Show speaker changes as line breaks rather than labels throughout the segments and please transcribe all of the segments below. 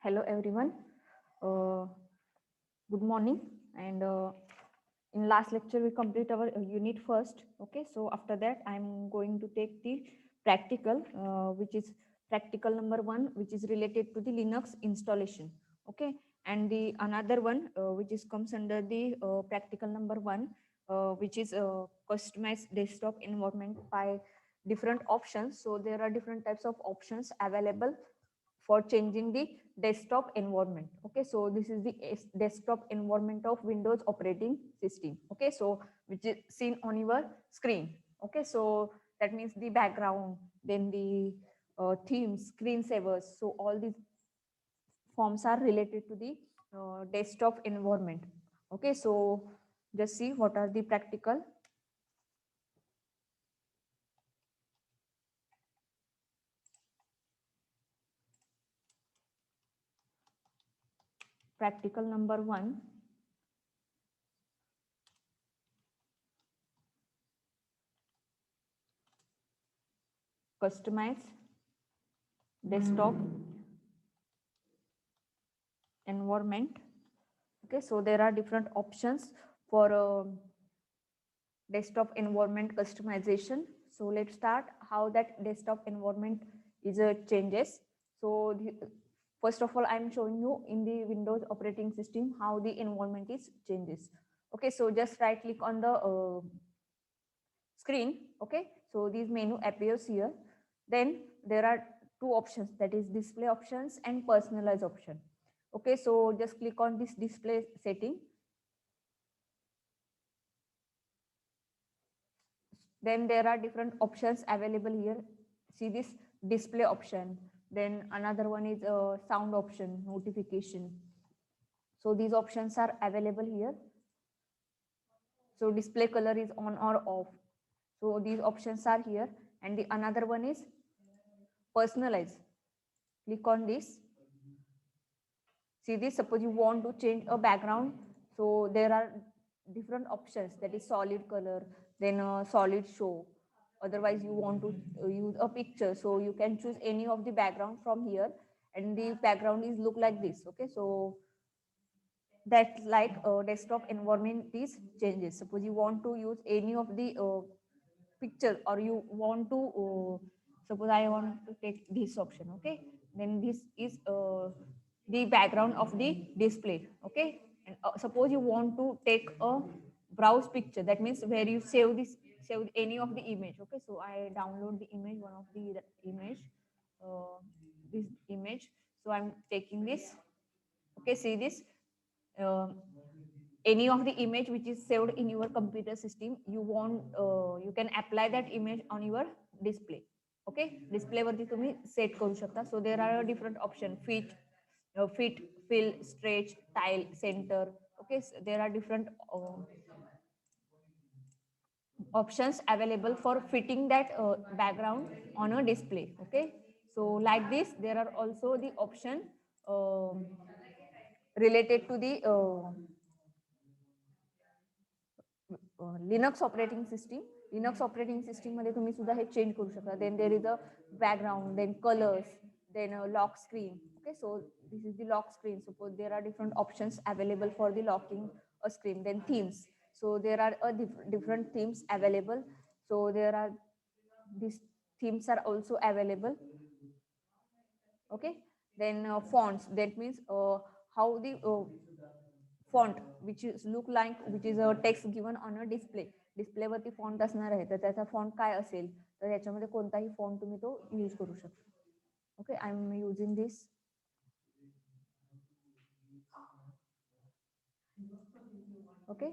Hello everyone. Uh, Good morning. And in last lecture we complete our unit first. Okay, so after that I'm going to take the practical, which is practical number 1, which is related to the Linux installation. Okay, and the another one which is comes under the practical number 1, which is customized desktop environment by different options. So there are different types of options available for changing the desktop environment. Okay, so this is the desktop environment of Windows operating system. Okay, so which is seen on your screen. Okay, so that means the background, then the themes, screensavers. So all these forms are related to the desktop environment. Okay, so just see what are the practical number 1. Customize desktop environment. Okay, so there are different options for desktop environment customization. So let's start how that desktop environment is changes. So first of all, I'm showing you in the Windows operating system how the environment is changes. Okay, so just right click on the screen. Okay, so this menu appears here. Then there are two options, that is display options and personalize option. Okay, so just click on this display setting. Then there are different options available here. See this display option. Then another one is sound option, notification. So these options are available here. So display color is on or off. So these options are here. And the another one is personalize. Click on this. See this, suppose you want to change a background. So there are different options, that is solid color, then a solid show. Otherwise you want to use a picture, so you can choose any of the background from here, and the background is look like this. Okay, so that's like desktop environment is changes. Suppose you want to use any of the picture, or you want to suppose I want to take this option. Okay, then this is the background of the display. Okay, and suppose you want to take a browse picture, that means where you save any of the image. Okay, so I download the image, one of the image, uh, this image. So I'm taking this. Okay, see this, uh, any of the image which is saved in your computer system, you want you can apply that image on your display. Okay, display वरती तुम्ही set करू शकता. So there are different option, fit, fill, stretch, tile, center. Okay, so there are different options available for fitting that background on a display. Okay, so like this there are also the option um related to the Linux operating system. Linux operating system मध्ये तुम्ही सुद्धा हे change करू शकता. Then there is a background, then colours, then lock screen. Okay, so this is the lock screen. Suppose there are different options available for the locking a screen. Then themes. So there are different themes available. So there are these themes are also available. Okay, then fonts, that means how the font which is look like, which is a text given on a display वरती font असणार आहे, तर त्याचा font काय असेल, तर याच्यामध्ये कोणताही फॉन्ट तुम्ही तो यूज करू शकता. Okay, I am using this. Okay,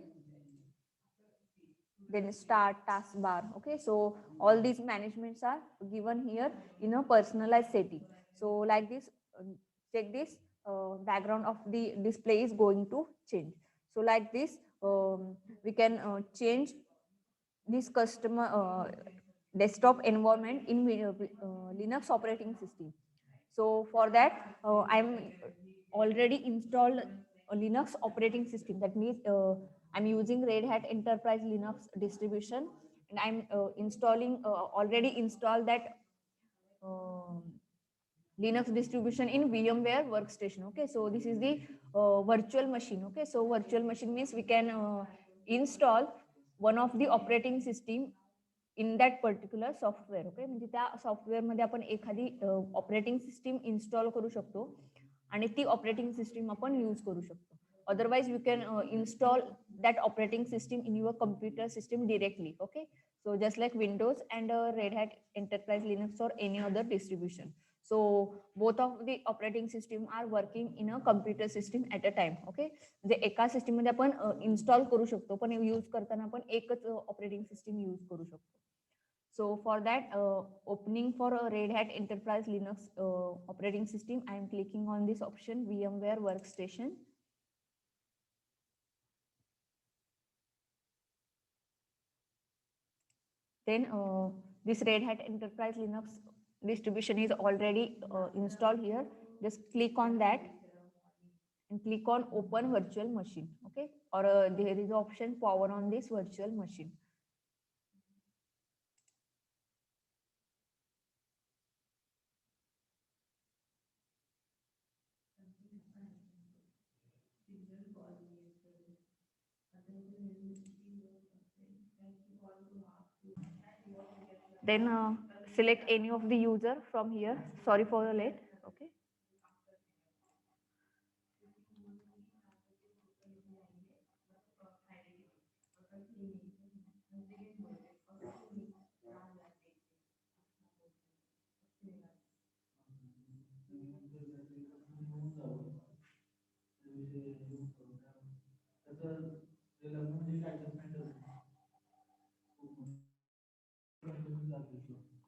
then start taskbar. Okay, so all these managements are given here in a personalized setting. So like this, check this, background of the display is going to change. So like this, we can change this customer desktop environment in Linux operating system. So for that, I'm already installed a Linux operating system. That means I'm using Red Hat Enterprise Linux distribution, and I'm installing already installed that uh, Linux distribution in VMware workstation. Okay, so this is the virtual machine. Okay, so virtual machine means we can install one of the operating system in that particular software. Okay, म्हणजे त्या software मध्ये आपण एखादी operating system install करू शकतो आणि ती operating system आपण यूज करू शकतो. Otherwise you can install that operating system in your computer system directly. Okay, so just like Windows and Red Hat Enterprise Linux or any other distribution. So both of the operating system are working in a computer system at a time. Okay, म्हणजे एका system मध्ये आपण install करू शकतो पण use करताना आपण एकच ऑपरेटिंग सिस्टीम यूज करू शकतो. So for that opening for a Red Hat Enterprise Linux operating system, I am clicking on this option VMware Workstation. Then this Red Hat Enterprise Linux distribution is already installed here. Just click on that and click on open virtual machine. Okay, or there is option power on this virtual machine. Then select any of the user from here. Sorry for the late. Okay.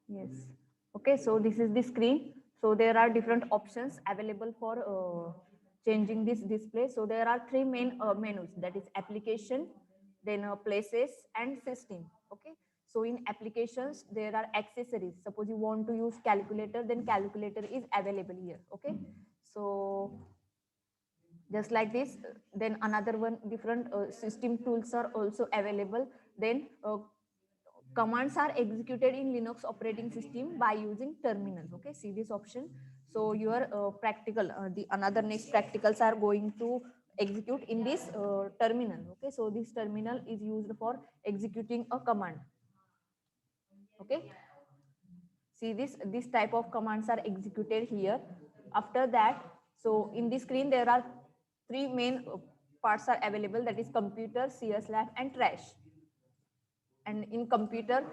Yes. Okay, so this is the screen. So there are different options available for changing this display. So there are three main menus, that is application, then places and system. Okay. So in applications, there are accessories. Suppose you want to use calculator, then calculator is available here. Okay. So just like this, then another one, different system tools are also available. Then commands are executed in Linux operating system by using terminal. Okay, see this option. So your practical, the another next practicals are going to execute in this terminal. Okay, so this terminal is used for executing a command. Okay, see this type of commands are executed here. After that, so in this screen there are three main parts are available, that is computer, CS lab and trash. And in computer,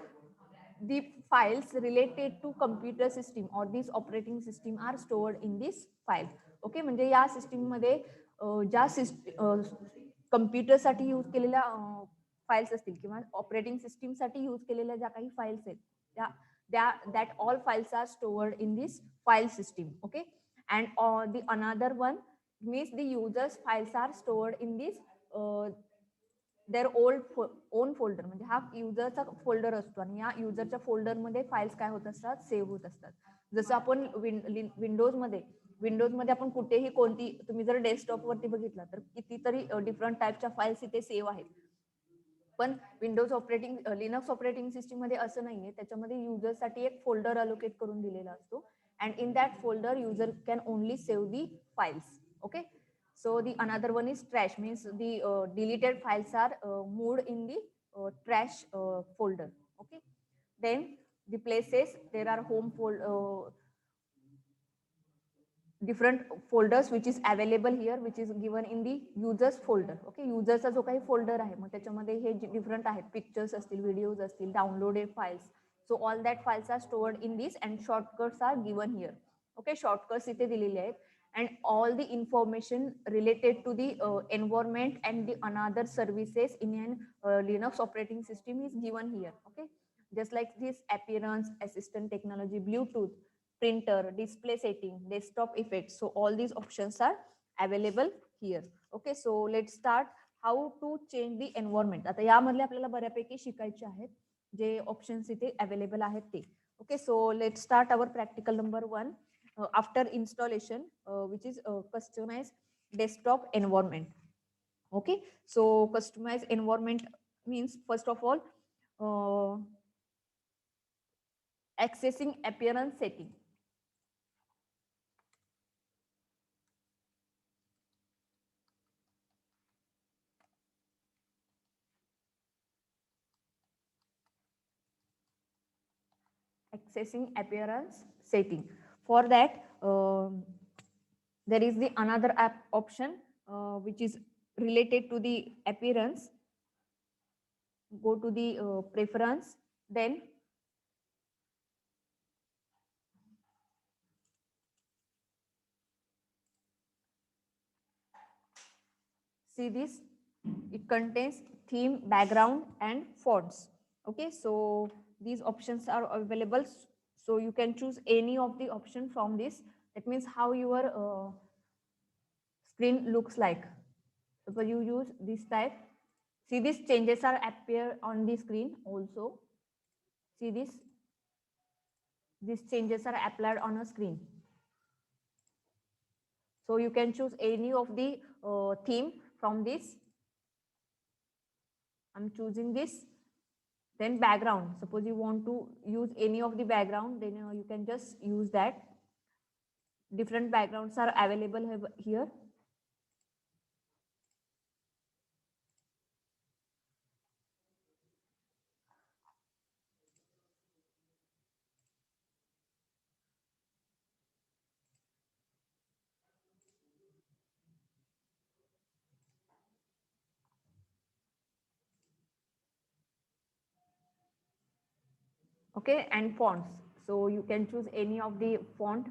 the files related to computer system or this operating system are stored in this file. Okay, म्हणजे या system मध्ये ज्या computer साठी use केलेल्या files असतील किंवा operating system साठी use केलेल्या ज्या काही फाइल्स आहेत त्या that all files are stored in this file system. Okay, and the another one means the users files are stored in this their own folder. म्हणजे हा युजरचा फोल्डर असतो आणि या युजरच्या फोल्डरमध्ये फाईल्स काय होत असतात, सेव्ह होत असतात. जसं आपण विंडोजमध्ये आपण कुठेही कोणती, तुम्ही जर डेस्कटॉप वरती बघितला तर कितीतरी डिफरंट टाईपच्या फाईल्स इथे सेव्ह आहेत. पण Windows operating Linux operating system मध्ये असं नाहीये. त्याच्यामध्ये युजरसाठी एक फोल्डर अलोकेट करून दिलेला असतो and in that folder user can only save the files. Okay, so the another one is trash, means the deleted files are moved in the trash folder. Okay, then the places, there are home different folders which is available here, which is given in the users folder. Okay, userचा जो काही folder आहे मग त्याच्यामध्ये हे different आहेत, pictures असतील, videos असतील, downloaded files. So all that files are stored in this and shortcuts are given here. Okay, shortcuts इथे दिलेले आहेत and all the information related to the environment and the another services in an Linux operating system is given here. Okay, just like this appearance, assistant technology, Bluetooth, printer, display setting, desktop effects. So all these options are available here. Okay, so let's start how to change the environment. आता यामधले आपल्याला बऱ्यापैकी शिकायचे आहेत जे options इथे available आहेत ते. Okay, so let's start our practical number 1. After installation, which is customize desktop environment. Okay, so customize environment means first of all accessing appearance setting. accessing appearance setting. For that, there is the another app option which is related to the appearance. Go to the preference, then see this, it contains theme, background and fonts. Okay, so these options are available, so you can choose any of the option from this. That means how your screen looks like. Suppose you use this type, see these changes are appear on the screen also. See this, these changes are applied on a screen. So you can choose any of the theme from this. I'm choosing this. Then background, suppose you want to use any of the background, then you can just use that. Different backgrounds are available here. Okay, and fonts, so you can choose any of the font.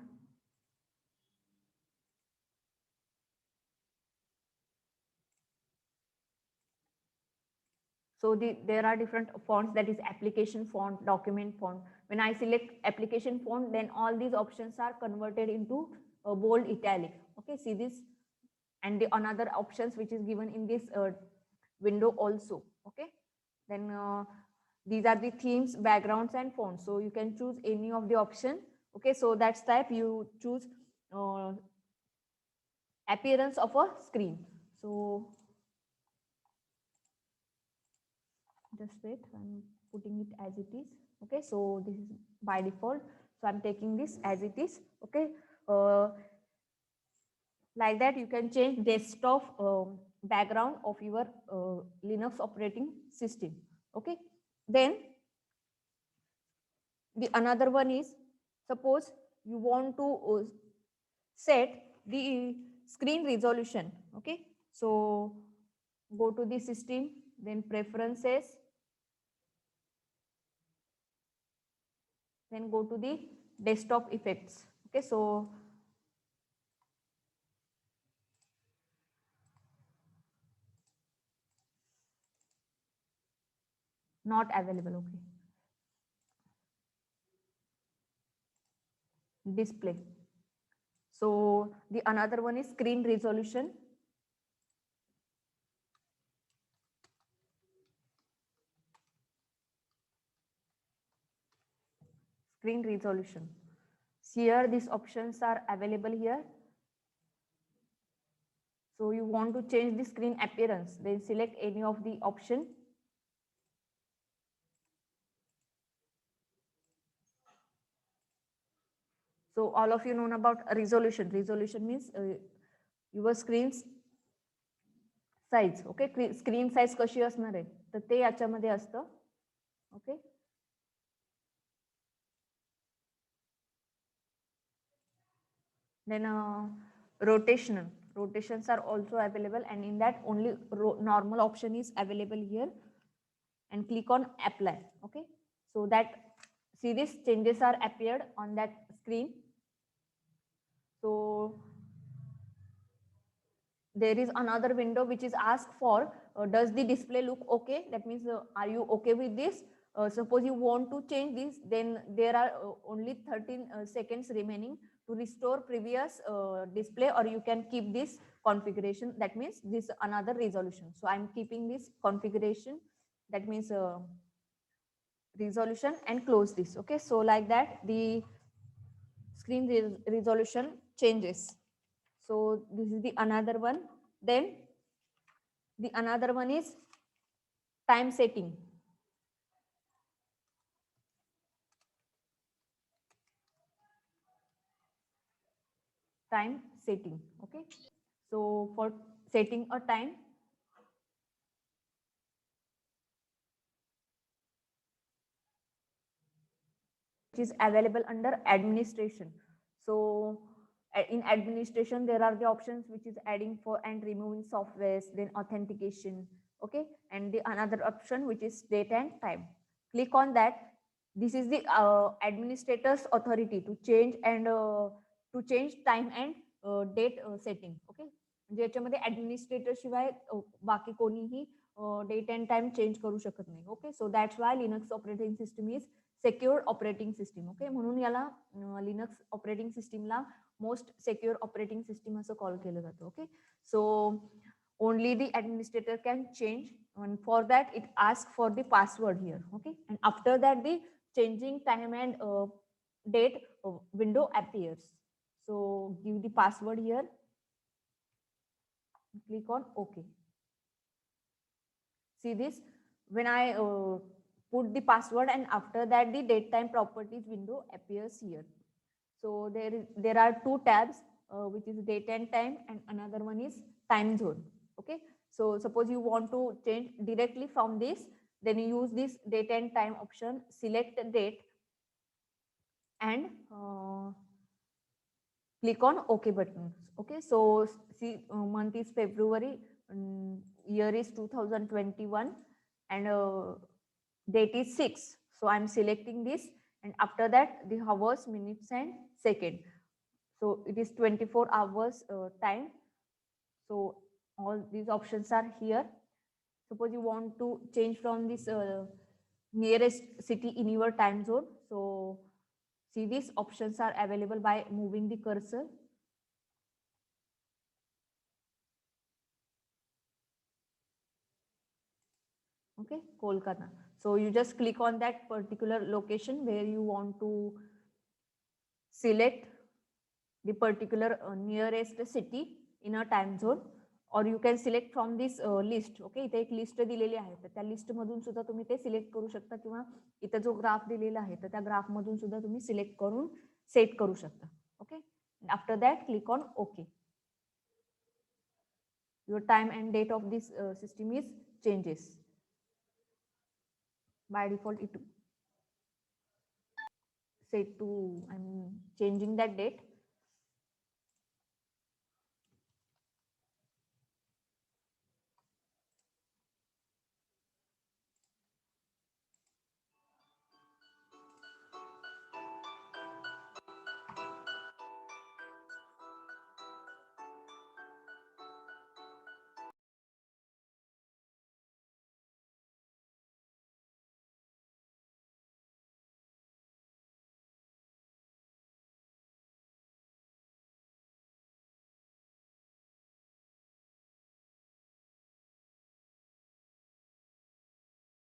So there are different fonts, that is application font, document font. When I select application font, then all these options are converted into bold italic. Okay, see this, and the another options which is given in this window also. Okay, then these are the themes, backgrounds and fonts, so you can choose any of the option. Okay, so that's type you choose appearance of a screen. So just wait, I'm putting it as it is. Okay, so this is by default, so I'm taking this as it is. Okay, like that you can change desktop background of your Linux operating system. Okay, then the another one is, suppose you want to set the screen resolution. Okay, so go to the system, then preferences, then go to the desktop effects. Okay, so not available. Okay, display, so the another one is screen resolution. Screen resolution, here these options are available here. So you want to change the screen appearance, then select any of the option. So all of you know about resolution. Resolution means your screen's size. Okay, screen size कशी असणार आहे तर ते याच्यामध्ये असतं. Okay, then rotations are also available, and in that only normal option is available here, and click on apply. Okay, so that see these changes are appeared on that screen. So there is another window which is asked for does the display look okay, that means are you okay with this. Suppose you want to change this, then there are only 13 seconds remaining to restore previous display, or you can keep this configuration, that means this another resolution. So I'm keeping this configuration, that means resolution, and close this. Okay, so like that the screen resolution changes. So this is the another one. Then the another one is time setting. Time setting. Okay, so for setting a time, which is available under administration. So in administration, there are the options which is adding for and removing softwares, then authentication. Okay, and the another option which is date and time. Click on that. This is the administrator's authority to change and to change time and date setting. Okay, म्हणजे याच्यामध्ये administrator शिवाय बाकी कोणीही date and time change करू शकत नाही. Okay, so that's why Linux operating system is secure operating system. Okay, म्हणून याला लिनक्स ऑपरेटिंग सिस्टमला मोस्ट सेक्युअर ऑपरेटिंग सिस्टम असं कॉल केलं जातं. Okay, so only the administrator can change, and for that it asks for the password here. Okay, and after that the changing time and date window appears. So give the password here, click on OK. See this, when I put the password and after that the date time properties window appears here. So there are two tabs, which is date and time, and another one is time zone. Okay, so suppose you want to change directly from this, then you use this date and time option, select the date and click on OK button. Okay, so see, month is February, year is 2021, and date is 6. So I'm selecting this, and after that the hours, minutes and second. So it is 24 hours time. So all these options are here. Suppose you want to change from this nearest city in your time zone. So see, these options are available by moving the cursor. Okay, Kolkata. So you just click on that particular location where you want to select the particular nearest city in a time zone, or you can select from this list. Okay, इथे एक list दिलेली आहे, तर त्या list मधून सुद्धा तुम्ही ते सिलेक्ट करू शकता, किंवा इथे जो ग्राफ दिलेला आहे तर त्या ग्राफ मधून सुद्धा तुम्ही सिलेक्ट करून सेट करू शकता. Okay, after that click on okay. Your time and date of this system is changes. By default it set to, I'm changing that date.